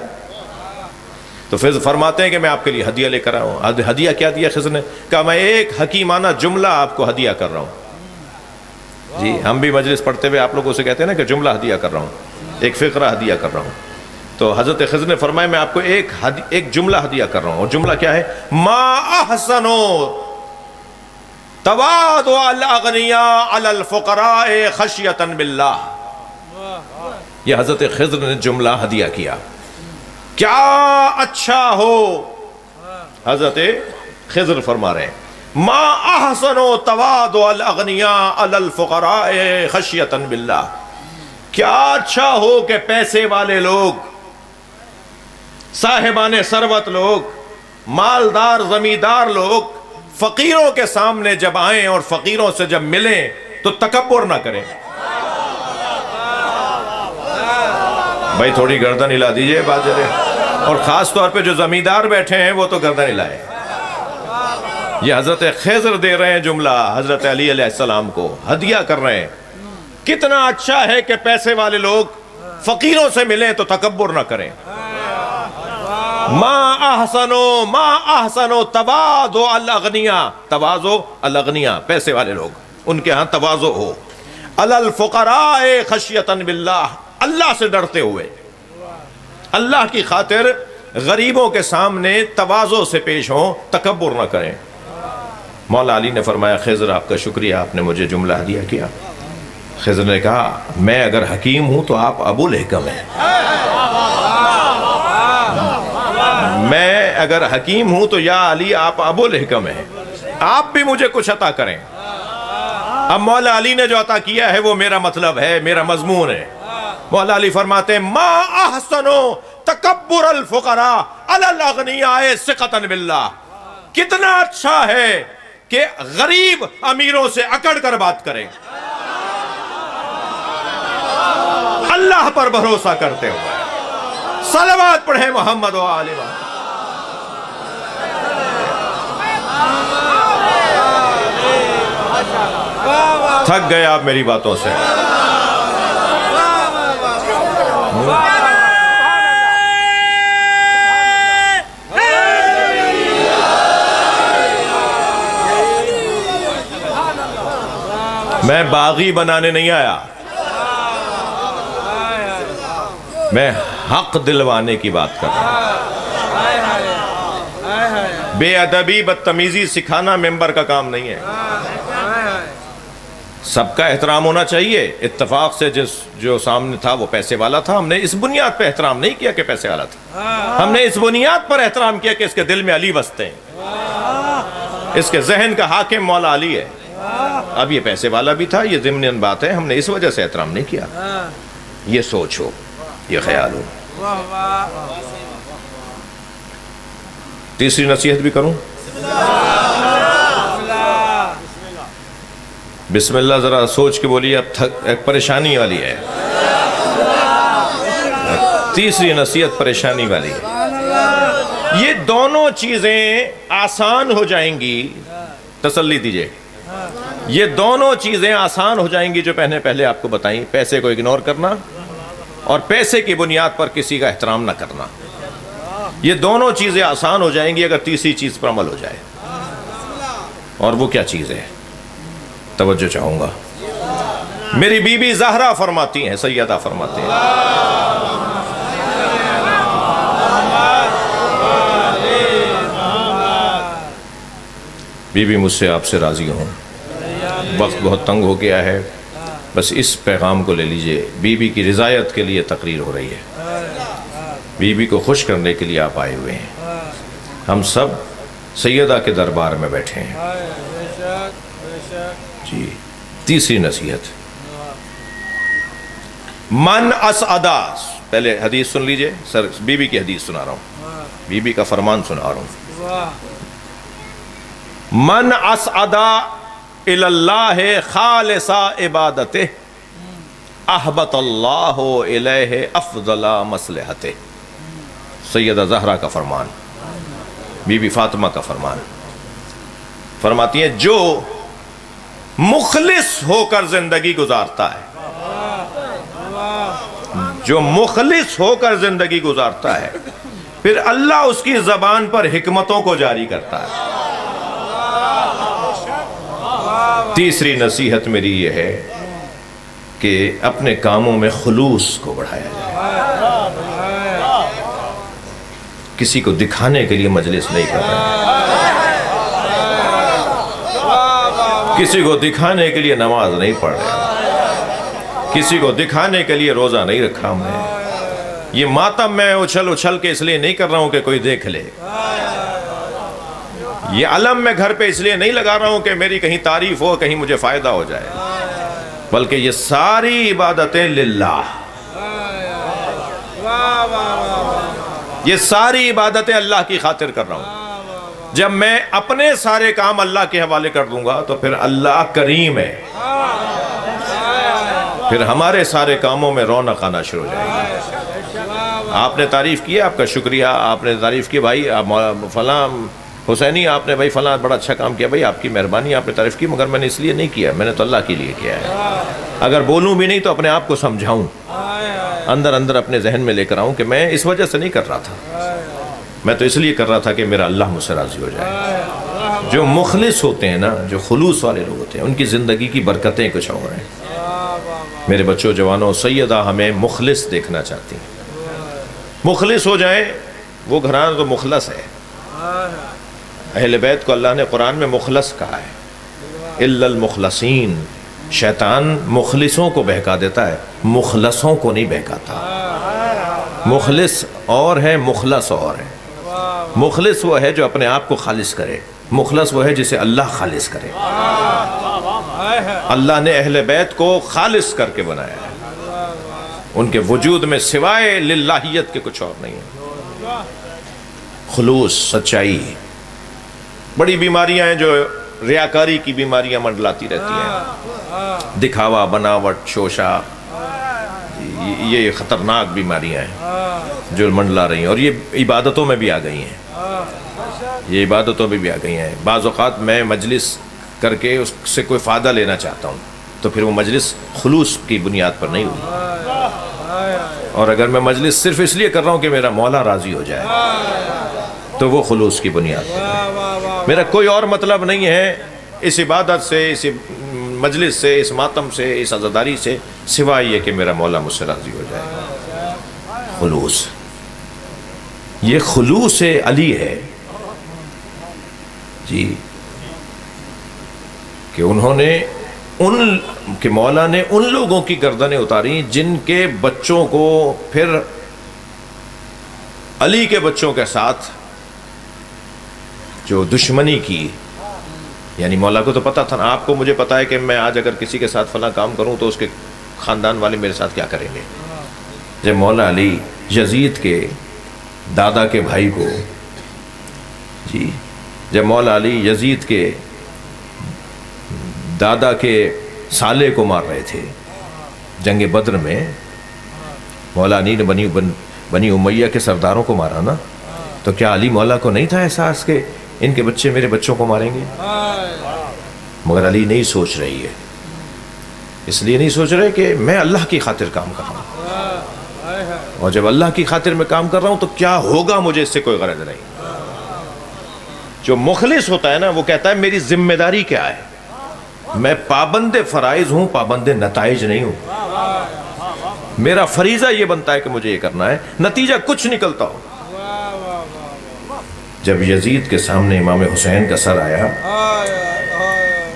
تو پھر فرماتے ہیں کہ میں آپ کے لیے ہدیہ لے کر آیا ہوں۔ ہدیہ کیا دیا خضر نے؟ کہا میں ایک حکیمانہ جملہ آپ کو ہدیہ کر رہا ہوں۔ جی ہم بھی مجلس پڑھتے ہوئے آپ لوگوں سے کہتے ہیں نا کہ جملہ ہدیہ کر رہا ہوں، ایک فقرہ ہدیہ کر رہا ہوں، تو حضرت خضر نے فرمایا میں آپ کو ایک جملہ ہدیہ کر رہا ہوں، اور جملہ کیا ہے؟ ما احسنو تواضع الاغنیاء علی الفقراء خشیۃ باللہ۔ یہ حضرت خضر نے جملہ ہدیہ کیا، کیا اچھا ہو، حضرت خضر فرما رہے ہیں ما احسن تواضع الاغنیاء علی الفقراء خشیۃ باللہ، کیا اچھا ہو کہ پیسے والے لوگ، صاحبان ثروت لوگ، مالدار زمیندار لوگ فقیروں کے سامنے جب آئیں اور فقیروں سے جب ملیں تو تکبر نہ کریں۔ بھائی تھوڑی گردن ہلا دیجئے باجرے، اور خاص طور پہ جو زمیندار بیٹھے ہیں وہ تو گردن ہلائیں۔ یہ حضرت خضر دے رہے ہیں جملہ حضرت علی علیہ السلام کو، ہدیہ کر رہے ہیں، کتنا اچھا ہے کہ پیسے والے لوگ فقیروں سے ملیں تو تکبر نہ کریں۔ ما احسنو تواضع الاغنیاء، تواضع الاغنیاء پیسے والے لوگ، ان کے ہاں تواضع ہو، علی الفقراء خشیۃ باللہ، اللہ سے ڈرتے ہوئے، اللہ کی خاطر غریبوں کے سامنے تواضع سے پیش ہوں، تکبر نہ کریں۔ مولا علی نے فرمایا خضر آپ کا شکریہ، آپ نے مجھے جملہ ہدیہ کیا۔ خضر نے کہا میں اگر حکیم ہوں تو آپ ابو الحکم ہیں، میں اگر حکیم ہوں تو یا علی آپ ابو الحکم ہیں، آپ بھی مجھے کچھ عطا کریں۔ اب مولا علی نے جو عطا کیا ہے وہ میرا مطلب ہے، میرا مضمون ہے۔ مولا علی فرماتے ہیں ما احسنو تکبر الفقراء علی الاغنیاء ثقۃ باللہ، کتنا اچھا ہے کہ غریب امیروں سے اکڑ کر بات کریں، اللہ پر بھروسہ کرتے ہوئے۔ صلوات پڑھیں محمد و آل محمد۔ تھک گئے آپ میری باتوں سے؟ میں باغی بنانے نہیں آیا، میں حق دلوانے کی بات کر رہا ہوں۔ بے ادبی بدتمیزی سکھانا ممبر کا کام نہیں ہے۔ سب کا احترام ہونا چاہیے، اتفاق سے جو سامنے تھا وہ پیسے والا تھا، ہم نے اس بنیاد پہ احترام نہیں کیا کہ پیسے والا تھا، ہم نے اس بنیاد پر احترام کیا کہ اس کے دل میں علی بستے ہیں، اس کے ذہن کا حاکم مولا علی ہے۔ اب یہ پیسے والا بھی تھا، یہ ضمناً بات ہے، ہم نے اس وجہ سے احترام نہیں کیا۔ یہ سوچ ہو، یہ خیال ہو۔ تیسری نصیحت بھی کروں؟ بسم اللہ ذرا سوچ کے بولیے، اب ایک پریشانی والی ہے، تیسری نصیحت پریشانی والی ہے۔ یہ دونوں چیزیں آسان ہو جائیں گی، تسلی دیجئے، یہ دونوں چیزیں آسان ہو جائیں گی جو پہلے آپ کو بتائیں، پیسے کو اگنور کرنا اور پیسے کی بنیاد پر کسی کا احترام نہ کرنا، یہ دونوں چیزیں آسان ہو جائیں گی اگر تیسری چیز پر عمل ہو جائے۔ اور وہ کیا چیز ہے؟ توجہ چاہوں گا۔ میری بی بی زہرا فرماتی ہیں، سیدہ فرماتے ہیں، بی بی مجھ سے آپ سے راضی ہوں، وقت بہت تنگ ہو گیا ہے، بس اس پیغام کو لے لیجئے، بی بی کی رضایت کے لیے تقریر ہو رہی ہے، بی بی کو خوش کرنے کے لیے آپ آئے ہوئے ہیں، ہم سب سیدہ کے دربار میں بیٹھے ہیں۔ جی تیسری نصیحت، من اسعدا، پہلے حدیث سن لیجئے، سر بی بی کی حدیث سنا رہا ہوں، بی بی کا فرمان سنا رہا ہوں۔ من اسعدا الی اللہ خالص عبادتہ احبط اللہ الیہ افضل مصلحتہ، سیدہ زہرا کا فرمان، بی بی فاطمہ کا فرمان، فرماتی ہیں جو مخلص ہو کر زندگی گزارتا ہے جو مخلص ہو کر زندگی گزارتا ہے پھر اللہ اس کی زبان پر حکمتوں کو جاری کرتا ہے۔ تیسری نصیحت میری یہ ہے کہ اپنے کاموں میں خلوص کو بڑھایا جائے۔ کسی کو دکھانے کے لیے مجلس نہیں کر رہے، کسی کو دکھانے کے لیے نماز نہیں پڑھ رہے، کسی کو دکھانے کے لیے روزہ نہیں رکھا ہم نے۔ یہ ماتم میں اچھل اچھل کے اس لیے نہیں کر رہا ہوں کہ کوئی دیکھ لے، یہ علم میں گھر پہ اس لیے نہیں لگا رہا ہوں کہ میری کہیں تعریف ہو، کہیں مجھے فائدہ ہو جائے، بلکہ یہ ساری عبادتیں للہ، یہ ساری عبادتیں اللہ کی خاطر کر رہا ہوں۔ جب میں اپنے سارے کام اللہ کے حوالے کر دوں گا تو پھر اللہ کریم ہے، پھر ہمارے سارے کاموں میں رونق آنا شروع ہو جائے گی۔ آپ نے تعریف کی، آپ کا شکریہ، آپ نے تعریف کی بھائی فلاں حسینی، آپ نے بھائی فلاں بڑا اچھا کام کیا، بھائی آپ کی مہربانی، آپ نے تعریف کی، مگر میں نے اس لیے نہیں کیا، میں نے تو اللہ کے لیے کیا ہے۔ اگر بولوں بھی نہیں تو اپنے آپ کو سمجھاؤں، اندر اندر اپنے ذہن میں لے کر آؤں کہ میں اس وجہ سے نہیں کر رہا تھا، میں تو اس لیے کر رہا تھا کہ میرا اللہ مجھ سے راضی ہو جائے۔ جو مخلص ہوتے ہیں نا، جو خلوص والے لوگ ہوتے ہیں، ان کی زندگی کی برکتیں کچھ اور ہیں۔ میرے بچوں جوانوں، سیدہ ہمیں مخلص دیکھنا چاہتی ہیں، مخلص ہو جائیں۔ وہ گھرانہ تو مخلص ہے، اہل بیت کو اللہ نے قرآن میں مخلص کہا ہے، الا المخلصین۔ شیطان مخلصوں کو بہکا دیتا ہے، مخلصوں کو نہیں بہکاتا۔ مخلص اور ہے، مخلص اور ہے۔ مخلص وہ ہے جو اپنے آپ کو خالص کرے، مخلص وہ ہے جسے اللہ خالص کرے۔ اللہ نے اہل بیت کو خالص کر کے بنایا ہے، ان کے وجود میں سوائے للہیت کے کچھ اور نہیں ہے۔ خلوص، سچائی۔ بڑی بیماریاں ہیں جو ریاکاری کی بیماریاں منڈلاتی رہتی ہیں، دکھاوا، بناوٹ، شوشہ، یہ خطرناک بیماریاں ہیں جو منڈلا رہی ہیں، اور یہ عبادتوں میں بھی آ گئی ہیں، یہ عبادتوں میں بھی آ گئی ہیں۔ بعض اوقات میں مجلس کر کے اس سے کوئی فائدہ لینا چاہتا ہوں تو پھر وہ مجلس خلوص کی بنیاد پر نہیں ہوئی، اور اگر میں مجلس صرف اس لیے کر رہا ہوں کہ میرا مولا راضی ہو جائے تو وہ خلوص کی بنیاد پر ہے۔ میرا کوئی اور مطلب نہیں ہے اس عبادت سے، اس مجلس سے، اس ماتم سے، اس عزاداری سے، سوائے یہ کہ میرا مولا مجھ سے راضی ہو جائے۔ خلوص، یہ خلوص علی ہے جی، کہ انہوں نے کہ مولا نے ان لوگوں کی گردنیں اتاری جن کے بچوں کو پھر علی کے بچوں کے ساتھ جو دشمنی کی، یعنی مولا کو تو پتا تھا نا، آپ کو مجھے پتا ہے کہ میں آج اگر کسی کے ساتھ فلاں کام کروں تو اس کے خاندان والے میرے ساتھ کیا کریں گے۔ جب مولا علی یزید کے دادا کے بھائی کو جی، جب مولا علی یزید کے دادا کے سالے کو مار رہے تھے جنگ بدر میں، مولا علی نے بنی امیہ کے سرداروں کو مارا نا، تو کیا علی مولا کو نہیں تھا احساس کہ ان کے بچے میرے بچوں کو ماریں گے؟ مگر علی نہیں سوچ رہی ہے، اس لیے نہیں سوچ رہے کہ میں اللہ کی خاطر کام کر رہا ہوں، اور جب اللہ کی خاطر میں کام کر رہا ہوں تو کیا ہوگا، مجھے اس سے کوئی غرض نہیں۔ جو مخلص ہوتا ہے نا، وہ کہتا ہے میری ذمہ داری کیا ہے، میں پابند فرائض ہوں، پابند نتائج نہیں ہوں۔ میرا فریضہ یہ بنتا ہے کہ مجھے یہ کرنا ہے، نتیجہ کچھ نکلتا ہو۔ جب یزید کے سامنے امام حسین کا سر آیا،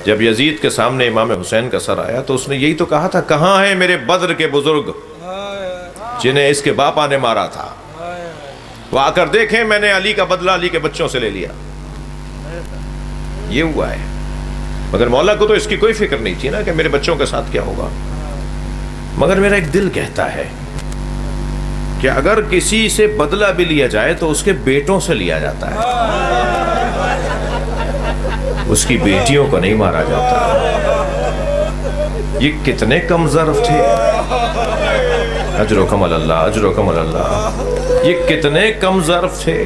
جب یزید کے سامنے امام حسین کا سر آیا تو اس نے یہی تو کہا تھا، کہاں ہیں میرے بدر کے بزرگ جنہیں اس کے باپا نے مارا تھا، وہ آ کر دیکھیں میں نے علی کا بدلہ علی کے بچوں سے لے لیا۔ یہ ہوا ہے، مگر مولا کو تو اس کی کوئی فکر نہیں تھی نا کہ میرے بچوں کے ساتھ کیا ہوگا۔ مگر میرا ایک دل کہتا ہے کہ اگر کسی سے بدلہ بھی لیا جائے تو اس کے بیٹوں سے لیا جاتا ہے، اس کی بیٹیوں کو نہیں مارا جاتا۔ یہ کتنے کم ظرف تھے، اجرکم اللہ، اجرکم اللہ، یہ کتنے کم ظرف تھے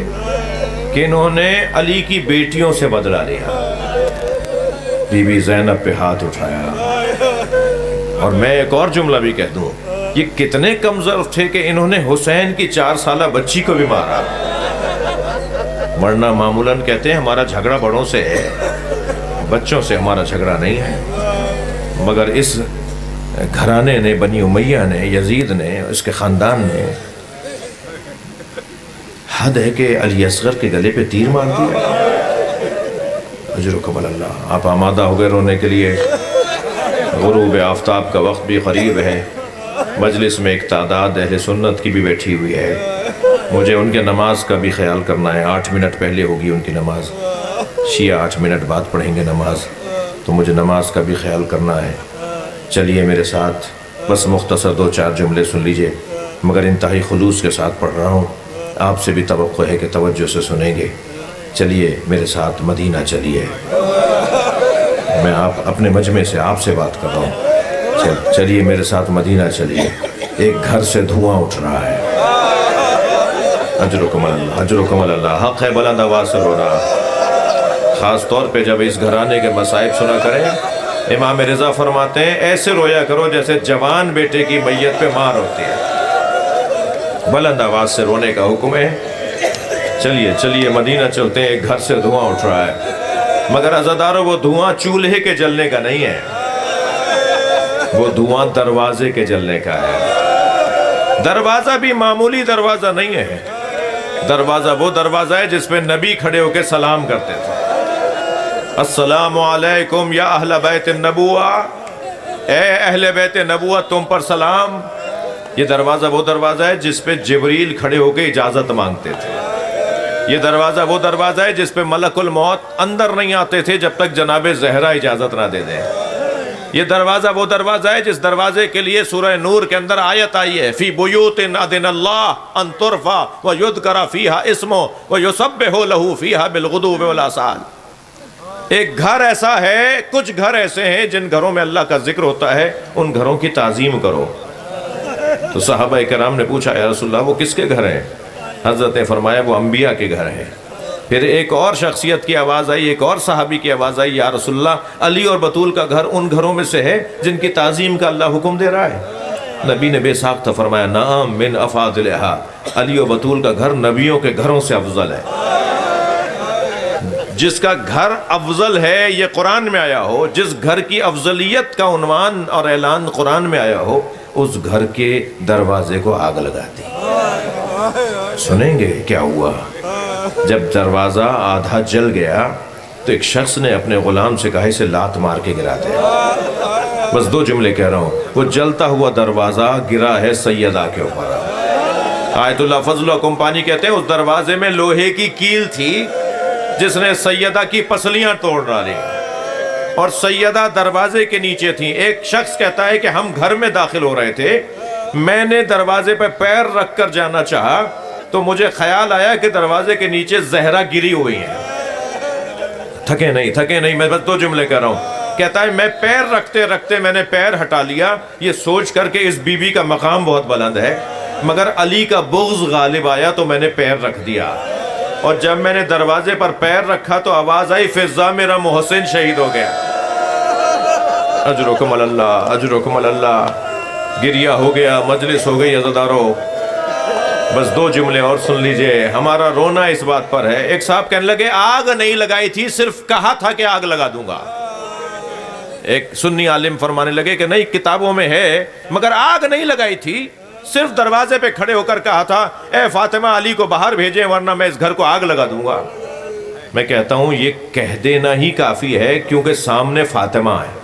کہ انہوں نے علی کی بیٹیوں سے بدلہ لیا، بی بی زینب پہ ہاتھ اٹھایا۔ اور میں ایک اور جملہ بھی کہہ دوں، یہ کتنے کمزور تھے کہ انہوں نے حسین کی 4 سالہ بچی کو بھی مارا، ورنہ معمولاً کہتے ہیں ہمارا جھگڑا بڑوں سے ہے، بچوں سے ہمارا جھگڑا نہیں ہے، مگر اس گھرانے نے، بنی امیہ نے، یزید نے، اس کے خاندان نے، حد ہے کہ علی اصغر کے گلے پہ تیر مار دیا۔ اجرکم اللہ۔ آپ آمادہ ہو گئے رونے کے لیے، غروب آفتاب کا وقت بھی قریب ہے، مجلس میں ایک تعداد اہل سنت کی بھی بیٹھی ہوئی ہے، مجھے ان کے نماز کا بھی خیال کرنا ہے، 8 منٹ پہلے ہوگی ان کی نماز، شیعہ 8 منٹ بعد پڑھیں گے نماز، تو مجھے نماز کا بھی خیال کرنا ہے۔ چلیے میرے ساتھ، بس مختصر 2-4 جملے سن لیجئے، مگر انتہائی خلوص کے ساتھ پڑھ رہا ہوں، آپ سے بھی توقع ہے کہ توجہ سے سنیں گے۔ چلیے میرے ساتھ مدینہ چلیے، میں اپنے مجمع سے آپ سے بات کر رہا ہوں، چلیے میرے ساتھ مدینہ چلیے، ایک گھر سے دھواں اٹھ رہا ہے۔ اجرکم اللہ، اجرکم اللہ، حق ہے بلند آواز سے رو رہا، خاص طور پہ جب اس گھرانے کے مصائب سنا کریں۔ امام رضا فرماتے ہیں ایسے رویا کرو جیسے جوان بیٹے کی میت پہ مار ہوتی ہے، بلند آواز سے رونے کا حکم ہے۔ چلیے چلیے مدینہ چلتے ہیں، ایک گھر سے دھواں اٹھ رہا ہے، مگر عزادارو وہ دھواں چولہے کے جلنے کا نہیں ہے، وہ دھواں دروازے کے جلنے کا ہے۔ دروازہ بھی معمولی دروازہ نہیں ہے، دروازہ وہ دروازہ ہے جس پہ نبی کھڑے ہو کے سلام کرتے تھے، السلام علیکم یا اہل بیت النبوہ، اے اہل بیت نبوت تم پر سلام۔ یہ دروازہ وہ دروازہ ہے جس پہ جبریل کھڑے ہو کے اجازت مانگتے تھے، یہ دروازہ وہ دروازہ ہے جس پہ ملک الموت اندر نہیں آتے تھے جب تک جناب زہرا اجازت نہ دے دیں، یہ دروازہ وہ دروازہ ہے جس دروازے کے لیے سورہ نور کے اندر آیت آئی ہے، فی بیوت اذن اللہ ان ترفع ویذکر فیہا اسمہ ویسبح لہ فیہا بالغدو والآصال۔ ایک گھر ایسا ہے، کچھ گھر ایسے ہیں جن گھروں میں اللہ کا ذکر ہوتا ہے، ان گھروں کی تعظیم کرو۔ تو صحابہ کرام نے پوچھا یا رسول اللہ وہ کس کے گھر ہیں؟ حضرت نے فرمایا وہ انبیاء کے گھر ہیں۔ پھر ایک اور شخصیت کی آواز آئی، ایک اور صحابی کی آواز آئی، یا رسول اللہ علی اور بطول کا گھر ان گھروں میں سے ہے جن کی تعظیم کا اللہ حکم دے رہا ہے۔ نبی نے بے ساختہ فرمایا نعم من افاضلہا، علی و بطول کا گھر نبیوں کے گھروں سے افضل ہے۔ جس کا گھر افضل ہے یہ قرآن میں آیا ہو، جس گھر کی افضلیت کا عنوان اور اعلان قرآن میں آیا ہو، اس گھر کے دروازے کو آگ لگا دی۔ سنیں گے کیا ہوا؟ جب دروازہ آدھا جل گیا تو ایک شخص نے اپنے غلام سے کہا اسے لات مار کے گرا دے۔ بس 2 جملے کہہ رہا ہوں، وہ جلتا ہوا دروازہ گرا ہے سیدہ کے اوپر۔ آیت اللہ فضل و کمپانی کہتے ہیں اس دروازے میں لوہے کی کیل تھی جس نے سیدہ کی پسلیاں توڑ ڈالی، اور سیدہ دروازے کے نیچے تھیں۔ ایک شخص کہتا ہے کہ ہم گھر میں داخل ہو رہے تھے، میں نے دروازے پہ پیر رکھ کر جانا چاہا تو مجھے خیال آیا کہ دروازے کے نیچے زہرا گری ہوئی ہیں۔ تھکے نہیں، میں بس 2 جملے کہہ رہا ہوں۔ کہتا ہے میں پیر رکھتے رکھتے میں نے پیر ہٹا لیا، یہ سوچ کر کے اس بی بی کا مقام بہت بلند ہے، مگر علی کا بغض غالب آیا تو میں نے پیر رکھ دیا، اور جب میں نے دروازے پر پیر رکھا تو آواز آئی فضا میرا محسن شہید ہو گیا۔ اجرکم اللہ، اجرکم اللہ۔ گریہ ہو گیا، مجلس ہو گئی عزادارو۔ بس 2 جملے اور سن لیجئے، ہمارا رونا اس بات پر ہے۔ ایک صاحب کہنے لگے آگ نہیں لگائی تھی، صرف کہا تھا کہ آگ لگا دوں گا۔ ایک سنی عالم فرمانے لگے کہ نہیں کتابوں میں ہے، مگر آگ نہیں لگائی تھی، صرف دروازے پہ کھڑے ہو کر کہا تھا اے فاطمہ علی کو باہر بھیجیں ورنہ میں اس گھر کو آگ لگا دوں گا۔ میں کہتا ہوں یہ کہہ دینا ہی کافی ہے کیونکہ سامنے فاطمہ ہے۔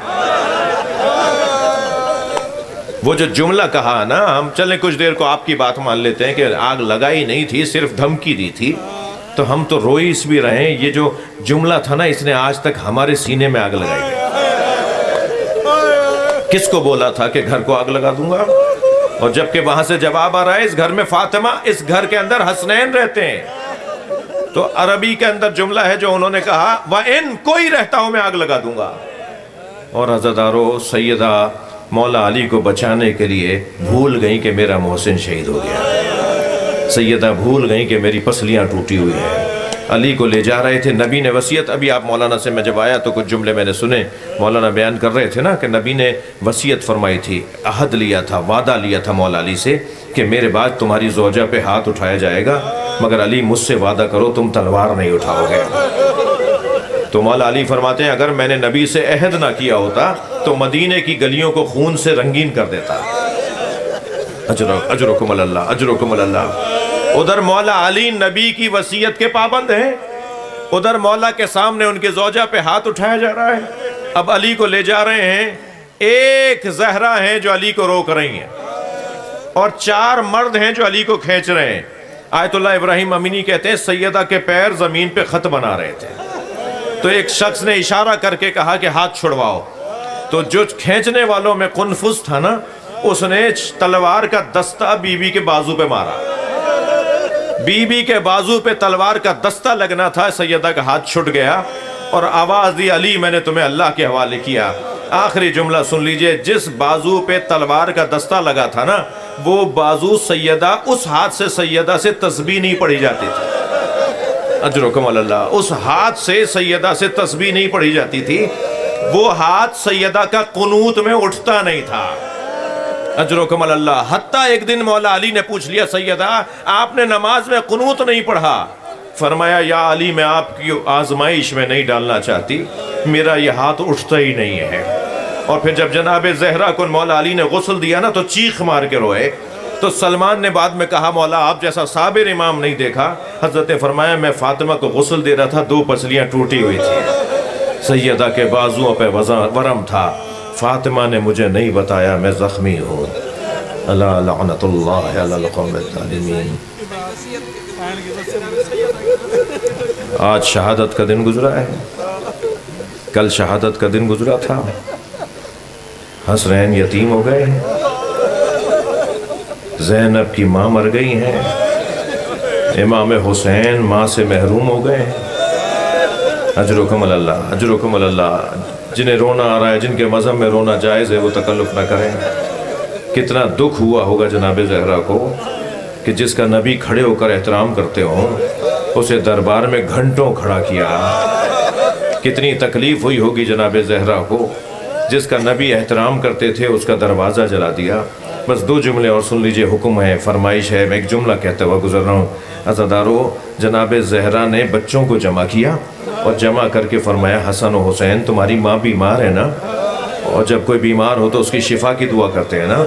وہ جو جملہ کہا نا، ہم چلیں کچھ دیر کو آپ کی بات مان لیتے ہیں کہ آگ لگائی نہیں تھی، صرف دھمکی دی تھی، تو ہم تو روئی اس بھی رہے ہیں۔ یہ جو جملہ تھا نا اس نے آج تک ہمارے سینے میں آگ لگائی ہے۔ کس کو بولا تھا کہ گھر کو آگ لگا دوں گا؟ اور جبکہ وہاں سے جواب آ رہا ہے اس گھر میں فاطمہ، اس گھر کے اندر حسنین رہتے ہیں۔ تو عربی کے اندر جملہ ہے جو انہوں نے کہا وَإِن کوئی رہتا ہوں میں آگ لگا دوں گا۔ اور عزادارو سیدہ مولا علی کو بچانے کے لیے بھول گئیں کہ میرا محسن شہید ہو گیا، سیدہ بھول گئیں کہ میری پسلیاں ٹوٹی ہوئی ہیں، علی کو لے جا رہے تھے، نبی نے وصیت، ابھی آپ مولانا سے میں جب آیا تو کچھ جملے میں نے سنے، مولانا بیان کر رہے تھے نا کہ نبی نے وصیت فرمائی تھی، عہد لیا تھا، وعدہ لیا تھا مولا علی سے کہ میرے بعد تمہاری زوجہ پہ ہاتھ اٹھایا جائے گا، مگر علی مجھ سے وعدہ کرو تم تلوار نہیں اٹھاؤ گے۔ تو مولا علی فرماتے ہیں اگر میں نے نبی سے عہد نہ کیا ہوتا تو مدینے کی گلیوں کو خون سے رنگین کر دیتا۔ اجرکم اللہ، اجرکم اللہ۔ ادھر مولا علی نبی کی وصیت کے پابند ہیں، ادھر مولا کے سامنے ان کے زوجہ پہ ہاتھ اٹھایا جا رہا ہے۔ اب علی کو لے جا رہے ہیں، ایک زہرا ہے جو علی کو روک رہی ہیں اور 4 مرد ہیں جو علی کو کھینچ رہے ہیں۔ آیت اللہ ابراہیم امینی کہتے ہیں سیدہ کے پیر زمین پہ خط بنا رہے تھے، تو ایک شخص نے اشارہ کر کے کہا کہ ہاتھ چھڑواؤ، تو جو کھینچنے والوں میں قنفذ تھا نا، اس نے تلوار کا دستہ بی بی کے بازو پہ مارا، بی بی کے بازو پہ تلوار کا دستہ لگنا تھا، سیدہ کا ہاتھ چھٹ گیا اور آواز دی علی میں نے تمہیں اللہ کے حوالے کیا۔ آخری جملہ سن لیجئے، جس بازو پہ تلوار کا دستہ لگا تھا نا، وہ بازو سیدہ، اس ہاتھ سے سیدہ سے تسبیح نہیں پڑھی جاتی تھی۔ اجرکم اللہ، اس ہاتھ سے سیدہ سے تسبیح نہیں پڑھی جاتی تھی، وہ ہاتھ سیدہ کا قنوت میں اٹھتا نہیں تھا۔ اجرکم اللہ۔ حتیٰ ایک دن مولا علی نے پوچھ لیا سیدہ آپ نے نماز میں قنوت نہیں پڑھا؟ فرمایا یا علی میں آپ کی آزمائش میں نہیں ڈالنا چاہتی، میرا یہ ہاتھ اٹھتا ہی نہیں ہے۔ اور پھر جب جناب زہرا کو مولا علی نے غسل دیا نا تو چیخ مار کے روئے، تو سلمان نے بعد میں کہا مولا آپ جیسا صابر امام نہیں دیکھا۔ حضرت نے فرمایا میں فاطمہ کو غسل دے رہا تھا، 2 پسلیاں ٹوٹی ہوئی تھی، سیدہ کے بازوؤں پہ ورم تھا، فاطمہ نے مجھے نہیں بتایا میں زخمی ہوں۔ اللہ لعنت اللہ علی القوم الظالمین۔ آج شہادت کا دن گزرا ہے، کل شہادت کا دن گزرا تھا، حسنین یتیم ہو گئے ہیں، زینب کی ماں مر گئی ہیں، امام حسین ماں سے محروم ہو گئے ہیں۔ اجرکم اللہ، اجرکم اللہ۔ جنہیں رونا آ رہا ہے، جن کے مذہب میں رونا جائز ہے، وہ تکلف نہ کریں۔ کتنا دکھ ہوا ہوگا جناب زہرا کو کہ جس کا نبی کھڑے ہو کر احترام کرتے ہوں، اسے دربار میں گھنٹوں کھڑا کیا۔ کتنی تکلیف ہوئی ہوگی جناب زہرا کو، جس کا نبی احترام کرتے تھے اس کا دروازہ جلا دیا۔ بس 2 جملے اور سن لیجئے، حکم ہے، فرمائش ہے، میں ایک جملہ کہتے ہوا گزر رہا ہوں۔ عزادارو، جناب زہرا نے بچوں کو جمع کیا اور جمع کر کے فرمایا حسن و حسین تمہاری ماں بیمار ہے نا، اور جب کوئی بیمار ہو تو اس کی شفا کی دعا کرتے ہیں نا،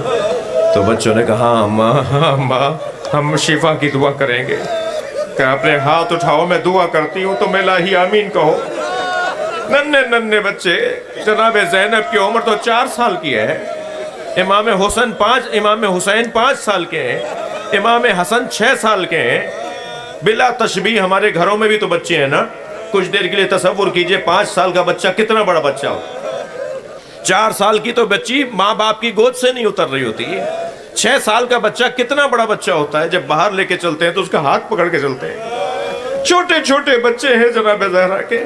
تو بچوں نے کہا ہاں ماں ہم شفا کی دعا کریں گے۔ کہ اپنے ہاتھ اٹھاؤ میں دعا کرتی ہوں تم الہی آمین کہو۔ ننھے بچے، جناب زینب کی عمر تو 4 سال کی ہے، امام حسین 5 سال کے ہیں، امام حسن 6 سال کے ہیں۔ بلا تشبیہ ہمارے گھروں میں بھی تو بچے ہیں نا، کچھ دیر کے لیے تصور کیجئے 5 سال کا بچہ کتنا بڑا بچہ ہو۔ 4 سال کی تو بچی ماں باپ کی گود سے نہیں اتر رہی ہوتی، 6 سال کا بچہ کتنا بڑا بچہ ہوتا ہے، جب باہر لے کے چلتے ہیں تو اس کا ہاتھ پکڑ کے چلتے ہیں۔ چھوٹے بچے ہیں جناب زہرا کے،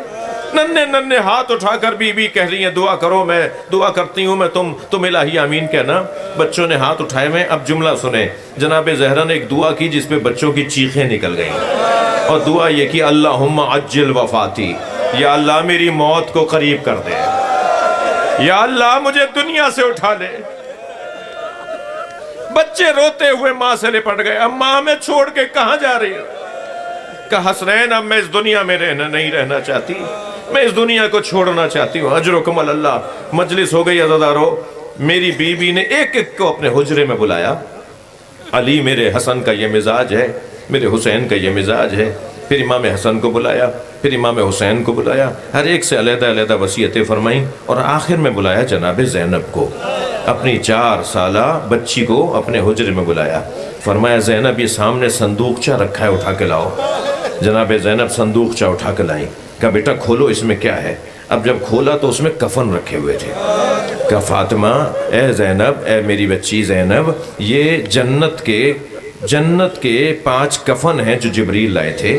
ننھے ہاتھ اٹھا کر بی بی کہہ رہی ہیں دعا کرو، میں دعا کرتی ہوں میں تم الہی آمین کہنا۔ بچوں نے ہاتھ اٹھائے میں، اب جملہ سنیں، جناب زہرا نے ایک دعا کی جس پہ بچوں کی چیخیں نکل گئیں، اور دعا یہ کی اللہم عجل وفاتی، یا اللہ میری موت کو قریب کر دے، یا اللہ مجھے دنیا سے اٹھا لے۔ بچے روتے ہوئے ماں سے لپٹ گئے، اب ماں میں چھوڑ کے کہاں جا رہی ہوں؟ کہا حسنین اب میں اس دنیا میں نہیں رہنا چاہتی، میں اس دنیا کو چھوڑنا چاہتی ہوں۔ اجرکم اللہ۔ مجلس ہو گئی عزادارو، میری بیوی نے ایک کو اپنے حجرے میں بلایا، علی میرے حسن کا یہ مزاج ہے، میرے حسین کا یہ مزاج ہے، پھر امام حسن کو بلایا، پھر امام حسین کو بلایا، ہر ایک سے علیحدہ وصیتیں فرمائیں، اور آخر میں بلایا جناب زینب کو، اپنی 4 سالہ بچی کو اپنے حجرے میں بلایا، فرمایا زینب یہ سامنے صندوقچہ رکھا ہے اٹھا کے لاؤ۔ جناب زینب صندوقچہ اٹھا کے لائیں، کہا بیٹا کھولو اس میں کیا ہے۔ اب جب کھولا تو اس میں کفن رکھے ہوئے تھے۔ کہا فاطمہ اے زینب، اے میری بچی زینب، یہ جنت کے 5 کفن ہیں جو جبریل لائے تھے،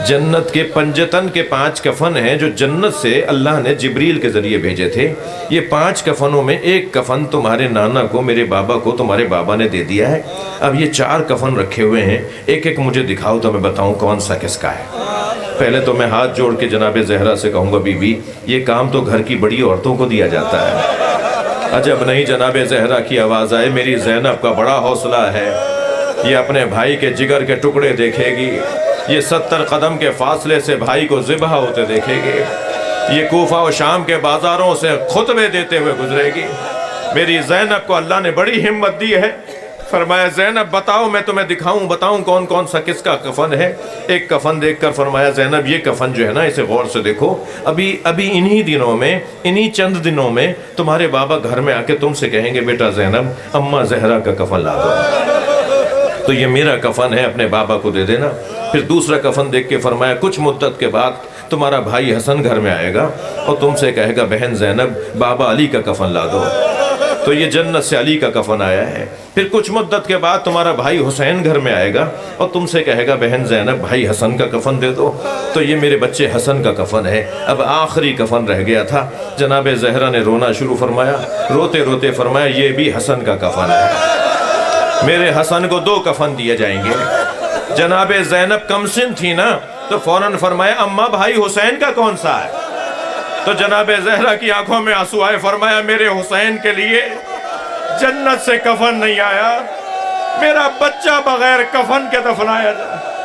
جنت کے پنجتن کے 5 کفن ہیں جو جنت سے اللہ نے جبریل کے ذریعے بھیجے تھے۔ یہ 5 کفنوں میں ایک کفن تمہارے نانا کو، میرے بابا کو تمہارے بابا نے دے دیا ہے، اب یہ 4 کفن رکھے ہوئے ہیں، ایک ایک مجھے دکھاؤ تو میں بتاؤں کون سا کس کا ہے۔ پہلے تو میں ہاتھ جوڑ کے جناب زہرا سے کہوں گا بی بی یہ کام تو گھر کی بڑی عورتوں کو دیا جاتا ہے۔ عجب نہیں جناب زہرا کی آواز آئے میری زینب کا بڑا حوصلہ ہے، یہ اپنے بھائی کے جگر کے ٹکڑے دیکھے گی، یہ 70 قدم کے فاصلے سے بھائی کو ذبح ہوتے دیکھے گی، یہ کوفہ و شام کے بازاروں سے خطبے دیتے ہوئے گزرے گی۔ میری زینب کو اللہ نے بڑی ہمت دی ہے۔ فرمایا زینب بتاؤ میں تمہیں بتاؤں کون کون سا کس کا کفن ہے۔ ایک کفن دیکھ کر فرمایا زینب یہ کفن جو ہے نا اسے غور سے دیکھو، ابھی انہی دنوں میں، انہی چند دنوں میں تمہارے بابا گھر میں آ کے تم سے کہیں گے بیٹا زینب اماں زہرا کا کفن لا دو، تو یہ میرا کفن ہے اپنے بابا کو دے دینا۔ پھر دوسرا کفن دیکھ کے فرمایا کچھ مدت کے بعد تمہارا بھائی حسن گھر میں آئے گا اور تم سے کہے گا بہن زینب بابا علی کا کفن لا دو، تو یہ جنت سے علی کا کفن آیا ہے۔ پھر کچھ مدت کے بعد تمہارا بھائی حسین گھر میں آئے گا اور تم سے کہے گا بہن زینب بھائی حسن کا کفن دے دو، تو یہ میرے بچے حسن کا کفن ہے۔ اب آخری کفن رہ گیا تھا، جناب زہرا نے رونا شروع فرمایا، روتے روتے فرمایا یہ بھی حسن کا کفن ہے، میرے حسن کو 2 کفن دیے جائیں گے۔ جناب زینب کمسن تھی نا تو فوراً فرمایا اماں بھائی حسین کا کون سا ہے؟ تو جناب زہرا کی آنکھوں میں آنسو آئے، فرمایا میرے حسین کے لیے جنت سے کفن نہیں آیا، میرا بچہ بغیر کفن کے دفنایا جائے۔